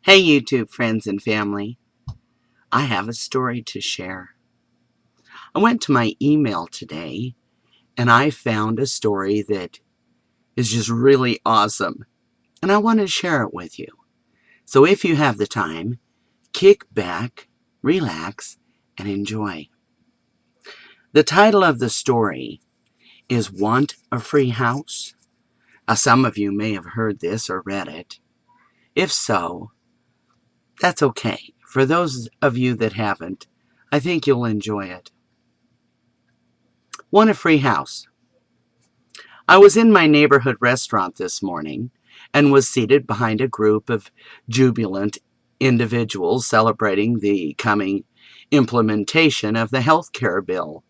Hey YouTube friends and family, I have a story to share. I went to my email today and I found a story that is just really awesome and I want to share it with you. So if you have the time, kick back, relax, and enjoy. The title of the story is Want a Free House? Some of you may have heard this or read it. If so, that's okay. For those of you that haven't, I think you'll enjoy it. Want a free house? I was in my neighborhood restaurant this morning and was seated behind a group of jubilant individuals celebrating the coming implementation of the health care bill.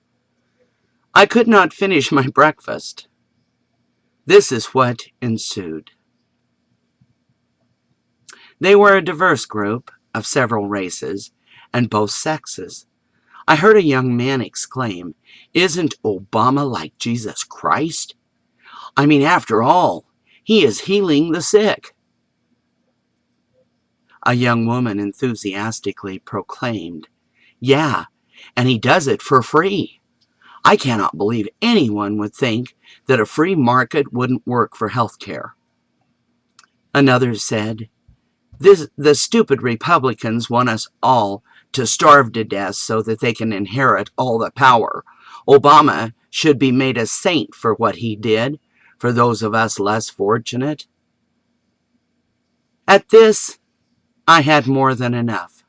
I could not finish my breakfast. This is what ensued. They were a diverse group of several races and both sexes. I heard a young man exclaim, "Isn't Obama like Jesus Christ? I mean, after all, he is healing the sick." A young woman enthusiastically proclaimed, "Yeah, and he does it for free. I cannot believe anyone would think that a free market wouldn't work for health care." Another said, The stupid Republicans want us all to starve to death so that they can inherit all the power. Obama should be made a saint for what he did for those of us less fortunate." At this, I had more than enough.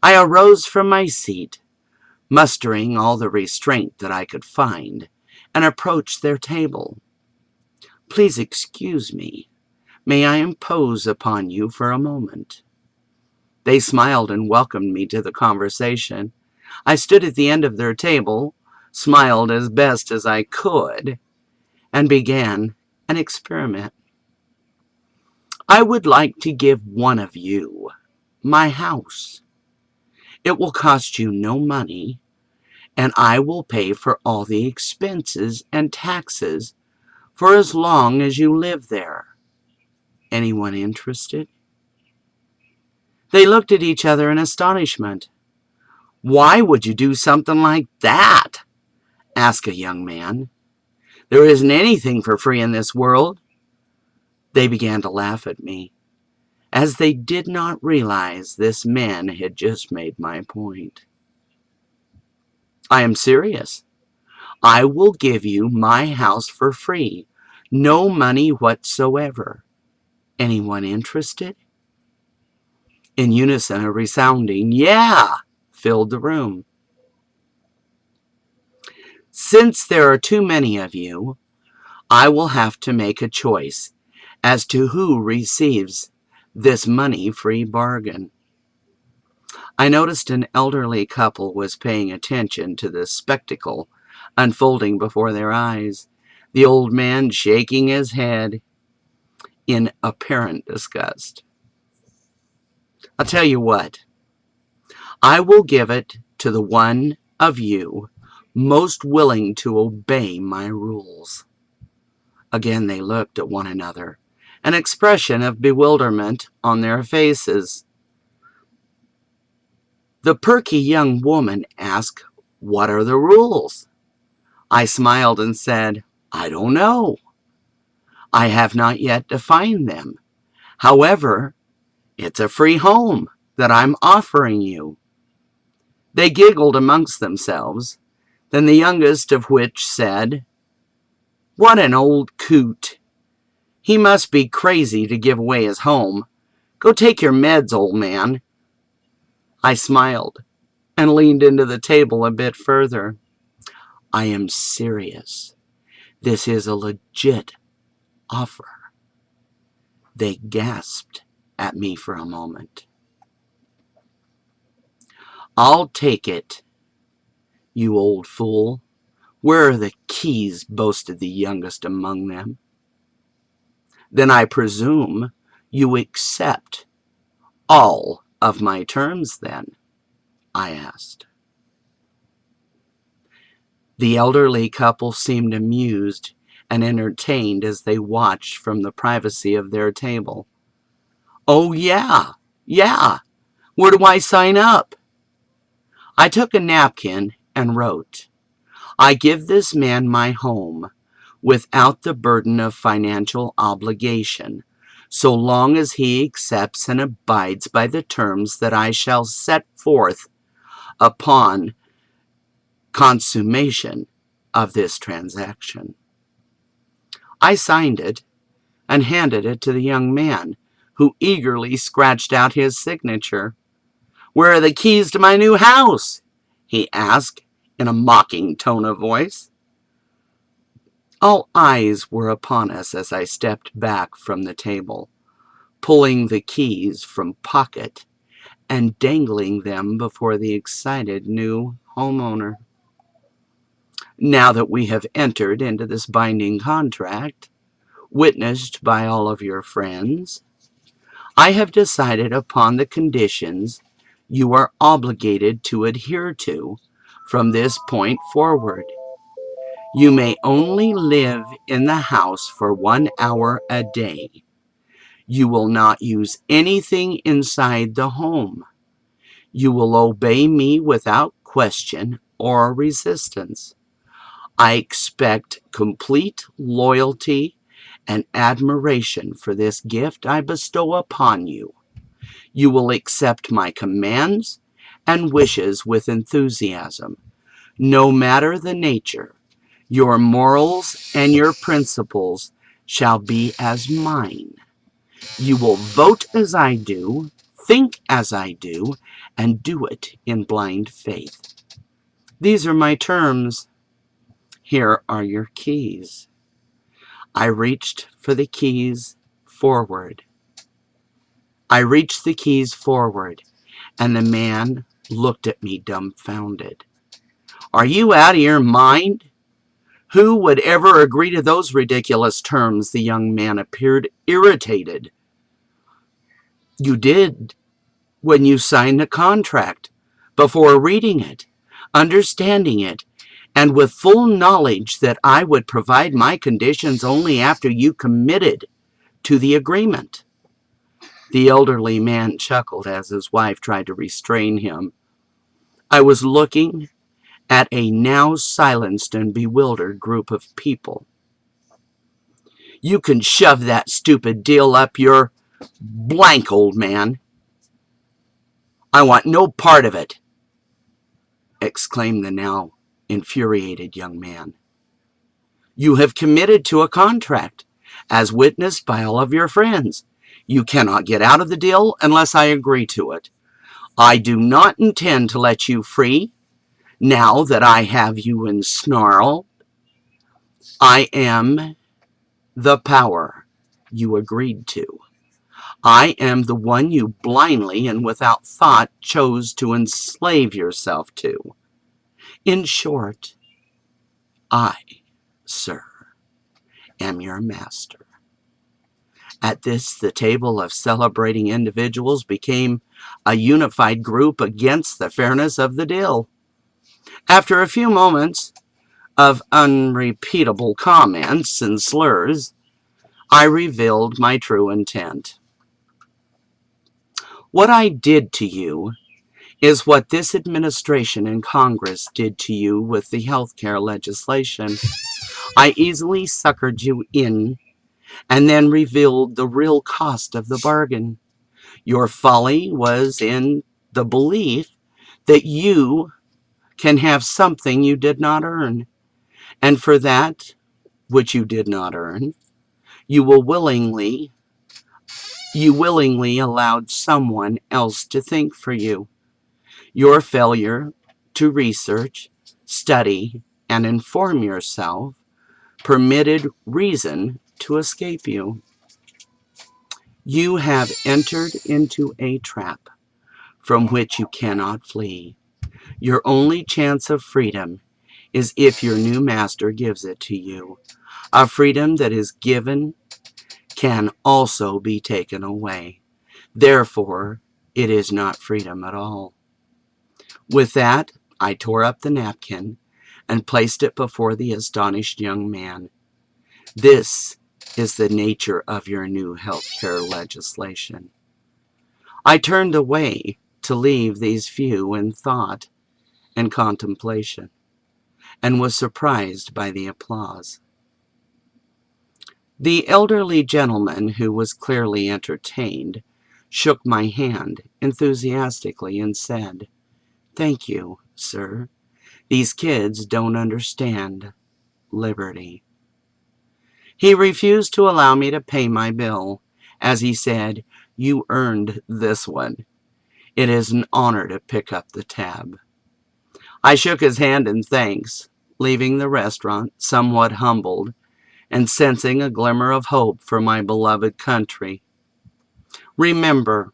I arose from my seat, mustering all the restraint that I could find, and approached their table. "Please excuse me. May I impose upon you for a moment?" They smiled and welcomed me to the conversation. I stood at the end of their table, smiled as best as I could, and began an experiment. "I would like to give one of you my house. It will cost you no money, and I will pay for all the expenses and taxes for as long as you live there. Anyone interested?" They looked at each other in astonishment. "Why would you do something like that?" asked a young man. "There isn't anything for free in this world." They began to laugh at me, as they did not realize this man had just made my point. "I am serious. I will give you my house for free, no money whatsoever. Anyone interested?" In unison, a resounding "Yeah" filled the room. "Since there are too many of you, I will have to make a choice as to who receives this money-free bargain." I noticed an elderly couple was paying attention to the spectacle unfolding before their eyes, the old man shaking his head in apparent disgust. "I'll tell you what, I will give it to the one of you most willing to obey my rules." Again they looked at one another, an expression of bewilderment on their faces. The perky young woman asked, "What are the rules?" I smiled and said, "I don't know. I have not yet defined them. However, it's a free home that I'm offering you." They giggled amongst themselves. Then the youngest of which said, "What an old coot. He must be crazy to give away his home. Go take your meds, old man." I smiled and leaned into the table a bit further. "I am serious. This is a legit offer." They gasped at me for a moment. "I'll take it, you old fool. Where are the keys?" boasted the youngest among them. "Then I presume you accept all of my terms then?" I asked. The elderly couple seemed amused and entertained as they watched from the privacy of their table. "Oh, yeah, Yeah. Where do I sign up? I took a napkin and wrote, I give this man my home without the burden of financial obligation, so long as he accepts and abides by the terms that I shall set forth upon consummation of this transaction. I signed it and handed it to the young man, who eagerly scratched out his signature. Where are the keys to my new house? He asked in a mocking tone of voice. All eyes were upon us as I stepped back from the table, pulling the keys from pocket and dangling them before the excited new homeowner. Now that we have entered into this binding contract, witnessed by all of your friends, I have decided upon the conditions you are obligated to adhere to from this point forward. You may only live in the house for 1 hour a day. You will not use anything inside the home. You will obey me without question or resistance. I expect complete loyalty and admiration for this gift I bestow upon you. You will accept my commands and wishes with enthusiasm, no matter the nature. Your morals and your principles shall be as mine. You will vote as I do, think as I do, and do it in blind faith. These are my terms. Here are your keys. I reached for the keys forward. I reached the keys forward, and the man looked at me dumbfounded. Are you out of your mind? Who would ever agree to those ridiculous terms? The young man appeared irritated. You did when you signed the contract, before reading it, understanding it, and with full knowledge that I would provide my conditions only after you committed to the agreement. The elderly man chuckled as his wife tried to restrain him. I was looking at a now silenced and bewildered group of people. You can shove that stupid deal up your blank, old man. I want no part of it, exclaimed the now infuriated young man. You have committed to a contract, as witnessed by all of your friends. You cannot get out of the deal unless I agree to it. I do not intend to let you free. Now that I have you in snarl, I am the power you agreed to. I am the one you blindly and without thought chose to enslave yourself to. In short, I, sir, am your master. At this, the table of celebrating individuals became a unified group against the fairness of the deal. After a few moments of unrepeatable comments and slurs, I revealed my true intent. What I did to you is what this administration and Congress did to you with the health care legislation. I easily suckered you in and then revealed the real cost of the bargain. Your folly was in the belief that you can have something you did not earn, and for that which you did not earn, you willingly allowed someone else to think for you. Your failure to research, study, and inform yourself permitted reason to escape you. You have entered into a trap from which you cannot flee. Your only chance of freedom is if your new master gives it to you. A freedom that is given can also be taken away. Therefore, it is not freedom at all. With that, I tore up the napkin and placed it before the astonished young man. This is the nature of your new health care legislation. I turned away to leave these few in thought and contemplation, and was surprised by the applause. The elderly gentleman, who was clearly entertained, shook my hand enthusiastically and said, "Thank you, sir. These kids don't understand liberty." He refused to allow me to pay my bill, as he said, "You earned this one. It is an honor to pick up the tab." I shook his hand in thanks, leaving the restaurant somewhat humbled and sensing a glimmer of hope for my beloved country. Remember,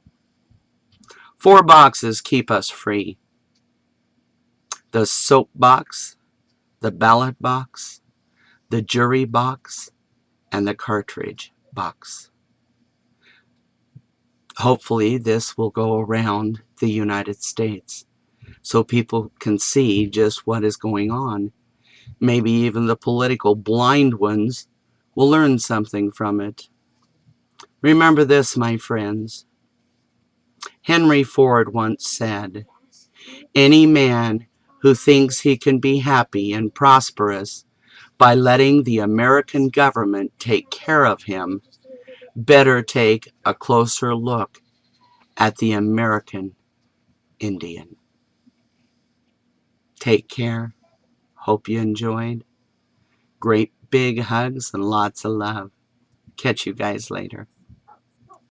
4 boxes keep us free: the soap box, the ballot box, the jury box, and the cartridge box. Hopefully this will go around the United States so people can see just what is going on. Maybe even the political blind ones will learn something from it. Remember this, my friends. Henry Ford once said, "Any man who thinks he can be happy and prosperous by letting the American government take care of him better take a closer look at the American Indian." Take care. Hope you enjoyed. Great big hugs and lots of love. Catch you guys later.